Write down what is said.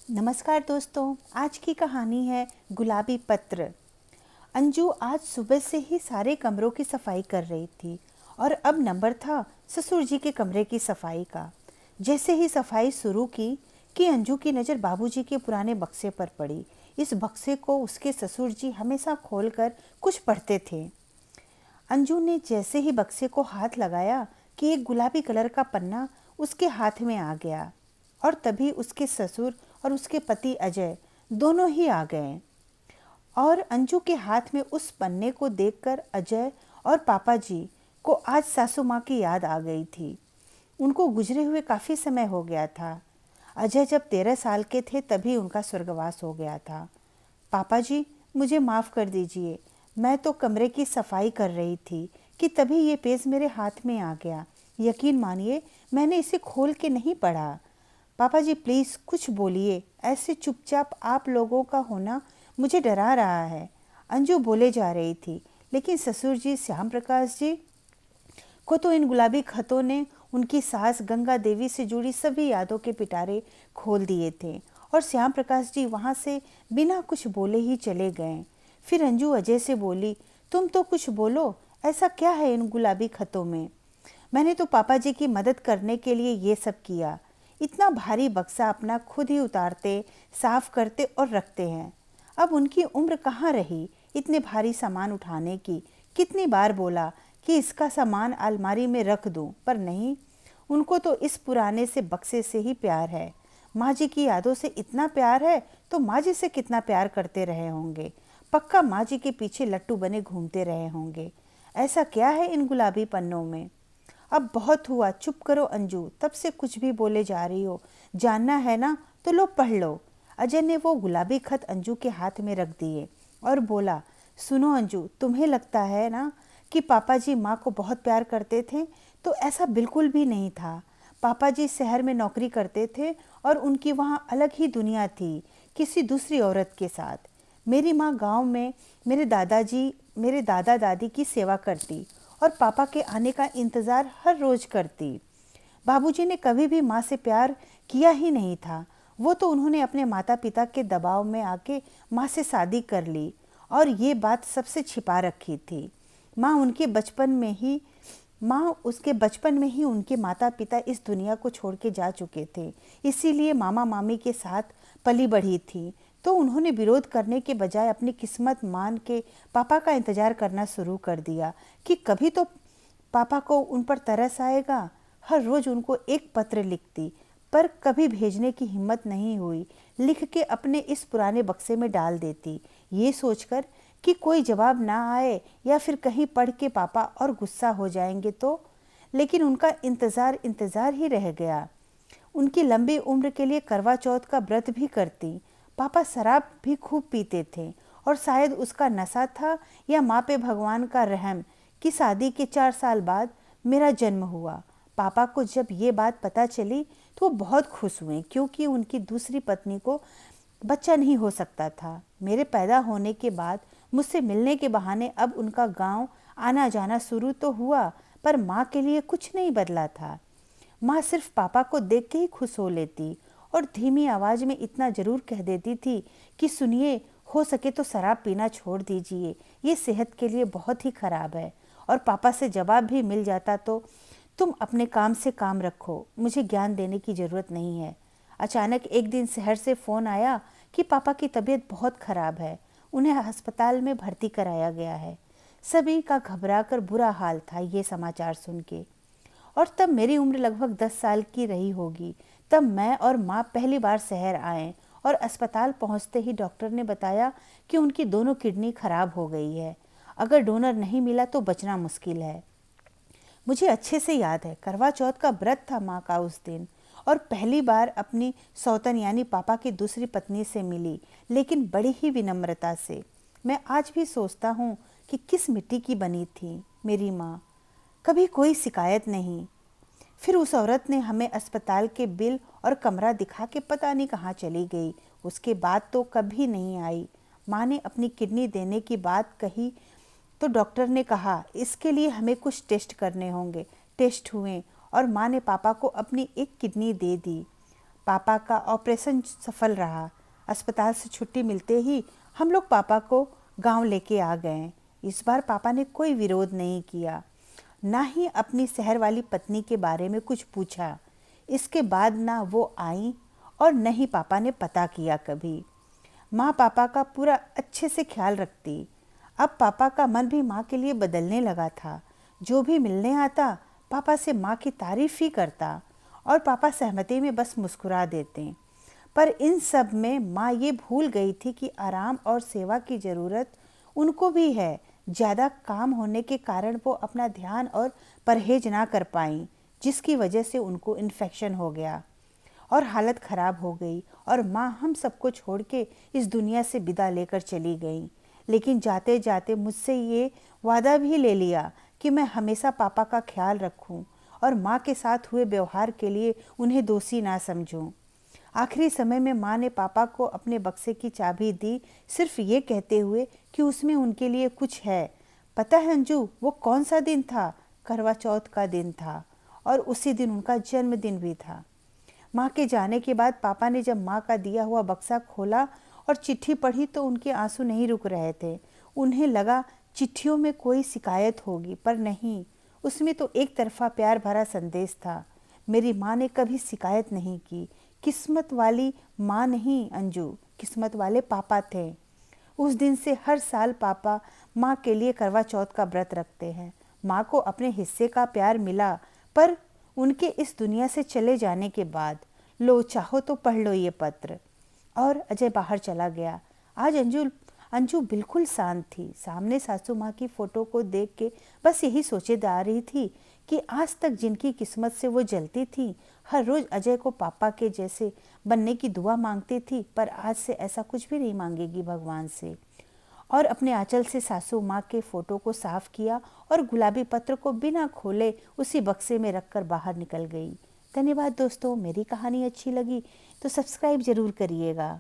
नमस्कार दोस्तों, आज की कहानी है गुलाबी पत्र। अंजू आज सुबह से ही सारे कमरों की सफाई कर रही थी और अब नंबर था ससुर जी के कमरे की सफाई का। जैसे ही सफाई शुरू की कि अंजू की नज़र बाबूजी के पुराने बक्से पर पड़ी। इस बक्से को उसके ससुर जी हमेशा खोलकर कुछ पढ़ते थे। अंजू ने जैसे ही बक्से को हाथ लगाया कि एक गुलाबी कलर का पन्ना उसके हाथ में आ गया और तभी उसके ससुर और उसके पति अजय दोनों ही आ गए। और अंजू के हाथ में उस पन्ने को देखकर अजय और पापा जी को आज सासू माँ की याद आ गई थी। उनको गुजरे हुए काफ़ी समय हो गया था। अजय जब 13 साल के थे तभी उनका स्वर्गवास हो गया था। पापा जी, मुझे माफ़ कर दीजिए, मैं तो कमरे की सफाई कर रही थी कि तभी ये पेज मेरे हाथ में आ गया। यकीन मानिए, मैंने इसे खोल के नहीं पढ़ा। पापा जी प्लीज़ कुछ बोलिए, ऐसे चुपचाप आप लोगों का होना मुझे डरा रहा है। अंजू बोले जा रही थी, लेकिन ससुर जी श्याम प्रकाश जी को तो इन गुलाबी खतों ने उनकी सास गंगा देवी से जुड़ी सभी यादों के पिटारे खोल दिए थे और श्याम प्रकाश जी वहाँ से बिना कुछ बोले ही चले गए। फिर अंजू अजय से बोली, तुम तो कुछ बोलो, ऐसा क्या है इन गुलाबी खतों में? मैंने तो पापा जी की मदद करने के लिए ये सब किया। इतना भारी बक्सा अपना खुद ही उतारते, साफ करते और रखते हैं। अब उनकी उम्र कहाँ रही इतने भारी सामान उठाने की। कितनी बार बोला कि इसका सामान अलमारी में रख दूं, पर नहीं। उनको तो इस पुराने से बक्से से ही प्यार है। माँ जी की यादों से इतना प्यार है तो माँ जी से कितना प्यार करते रहे होंगे। पक्का माँ जी के पीछे लट्टू बने घूमते रहे होंगे। ऐसा क्या है इन गुलाबी पन्नों में? अब बहुत हुआ, चुप करो अंजू, तब से कुछ भी बोले जा रही हो। जानना है ना तो लो पढ़ लो। अजय ने वो गुलाबी खत अंजू के हाथ में रख दिए और बोला, सुनो अंजू, तुम्हें लगता है ना कि पापा जी माँ को बहुत प्यार करते थे, तो ऐसा बिल्कुल भी नहीं था। पापा जी शहर में नौकरी करते थे और उनकी वहाँ अलग ही दुनिया थी, किसी दूसरी औरत के साथ। मेरी माँ गांव में मेरे दादा दादी की सेवा करती और पापा के आने का इंतज़ार हर रोज़ करती। बाबूजी ने कभी भी माँ से प्यार किया ही नहीं था। वो तो उन्होंने अपने माता पिता के दबाव में आके माँ से शादी कर ली और ये बात सबसे छिपा रखी थी। माँ उसके बचपन में ही उनके माता पिता इस दुनिया को छोड़ के जा चुके थे, इसीलिए मामा मामी के साथ पली बढ़ी थी। तो उन्होंने विरोध करने के बजाय अपनी किस्मत मान के पापा का इंतज़ार करना शुरू कर दिया कि कभी तो पापा को उन पर तरस आएगा। हर रोज़ उनको एक पत्र लिखती, पर कभी भेजने की हिम्मत नहीं हुई। लिख के अपने इस पुराने बक्से में डाल देती, ये सोचकर कि कोई जवाब ना आए या फिर कहीं पढ़ के पापा और गुस्सा हो जाएंगे तो। लेकिन उनका इंतज़ार ही रह गया। उनकी लंबी उम्र के लिए करवा चौथ का व्रत भी करती। पापा शराब भी खूब पीते थे और शायद उसका नशा था या माँ पे भगवान का रहम कि शादी के 4 साल बाद मेरा जन्म हुआ। पापा को जब ये बात पता चली तो वो बहुत खुश हुए, क्योंकि उनकी दूसरी पत्नी को बच्चा नहीं हो सकता था। मेरे पैदा होने के बाद मुझसे मिलने के बहाने अब उनका गांव आना जाना शुरू तो हुआ, पर माँ के लिए कुछ नहीं बदला था। माँ सिर्फ पापा को देख के ही खुश हो लेती और धीमी आवाज़ में इतना ज़रूर कह देती थी कि सुनिए, हो सके तो शराब पीना छोड़ दीजिए, ये सेहत के लिए बहुत ही ख़राब है। और पापा से जवाब भी मिल जाता तो, तुम अपने काम से काम रखो, मुझे ज्ञान देने की ज़रूरत नहीं है। अचानक एक दिन शहर से फ़ोन आया कि पापा की तबीयत बहुत ख़राब है, उन्हें अस्पताल में भर्ती कराया गया है। सभी का घबराकर बुरा हाल था ये समाचार सुन के। और तब मेरी उम्र लगभग 10 साल की रही होगी। तब मैं और माँ पहली बार शहर आए और अस्पताल पहुँचते ही डॉक्टर ने बताया कि उनकी दोनों किडनी खराब हो गई है। अगर डोनर नहीं मिला तो बचना मुश्किल है। मुझे अच्छे से याद है, करवा चौथ का व्रत था माँ का उस दिन, और पहली बार अपनी सौतन यानी पापा की दूसरी पत्नी से मिली, लेकिन बड़ी ही विनम्रता से। मैं आज भी सोचता हूँ कि किस मिट्टी की बनी थी मेरी माँ। कभी कोई शिकायत नहीं। फिर उस औरत ने हमें अस्पताल के बिल और कमरा दिखा के पता नहीं कहाँ चली गई। उसके बाद तो कभी नहीं आई। माँ ने अपनी किडनी देने की बात कही तो डॉक्टर ने कहा इसके लिए हमें कुछ टेस्ट करने होंगे। टेस्ट हुए और माँ ने पापा को अपनी एक किडनी दे दी। पापा का ऑपरेशन सफल रहा। अस्पताल से छुट्टी मिलते ही हम लोग पापा को गांव लेके आ गए। इस बार पापा ने कोई विरोध नहीं किया, ना ही अपनी शहर वाली पत्नी के बारे में कुछ पूछा। इसके बाद ना वो आई और न ही पापा ने पता किया कभी। माँ पापा का पूरा अच्छे से ख्याल रखती। अब पापा का मन भी माँ के लिए बदलने लगा था। जो भी मिलने आता पापा से माँ की तारीफ ही करता और पापा सहमति में बस मुस्कुरा देते। पर इन सब में माँ ये भूल गई थी कि आराम और सेवा की ज़रूरत उनको भी है। ज़्यादा काम होने के कारण वो अपना ध्यान और परहेज ना कर पाई, जिसकी वजह से उनको इन्फेक्शन हो गया और हालत ख़राब हो गई और माँ हम सबको छोड़ के इस दुनिया से विदा लेकर चली गई। लेकिन जाते जाते मुझसे ये वादा भी ले लिया कि मैं हमेशा पापा का ख्याल रखूं और माँ के साथ हुए व्यवहार के लिए उन्हें दोषी ना समझूं। आखिरी समय में माँ ने पापा को अपने बक्से की चाबी दी, सिर्फ ये कहते हुए कि उसमें उनके लिए कुछ है। पता है अंजू, वो कौन सा दिन था? करवा चौथ का दिन था और उसी दिन उनका जन्मदिन भी था। माँ के जाने के बाद पापा ने जब माँ का दिया हुआ बक्सा खोला और चिट्ठी पढ़ी तो उनके आंसू नहीं रुक रहे थे। उन्हें लगा चिट्ठियों में कोई शिकायत होगी, पर नहीं, उसमें तो एक तरफा प्यार भरा संदेश था। मेरी माँ ने कभी शिकायत नहीं की। किस्मत वाली माँ नहीं अंजू, किस्मत वाले पापा थे। उस दिन से हर साल पापा माँ के लिए करवा चौथ का व्रत रखते हैं। माँ को अपने हिस्से का प्यार मिला, पर उनके इस दुनिया से चले जाने के बाद। लो, चाहो तो पढ़ लो ये पत्र। और अजय बाहर चला गया। आज अंजू अंजू बिल्कुल शांत थी। सामने सासू माँ की फ़ोटो को देख के बस यही सोचे जा रही थी कि आज तक जिनकी किस्मत से वो जलती थी, हर रोज़ अजय को पापा के जैसे बनने की दुआ मांगती थी, पर आज से ऐसा कुछ भी नहीं मांगेगी भगवान से। और अपने आंचल से सासू माँ के फ़ोटो को साफ़ किया और गुलाबी पत्र को बिना खोले उसी बक्से में रखकर बाहर निकल गई। धन्यवाद दोस्तों, मेरी कहानी अच्छी लगी तो सब्सक्राइब ज़रूर करिएगा।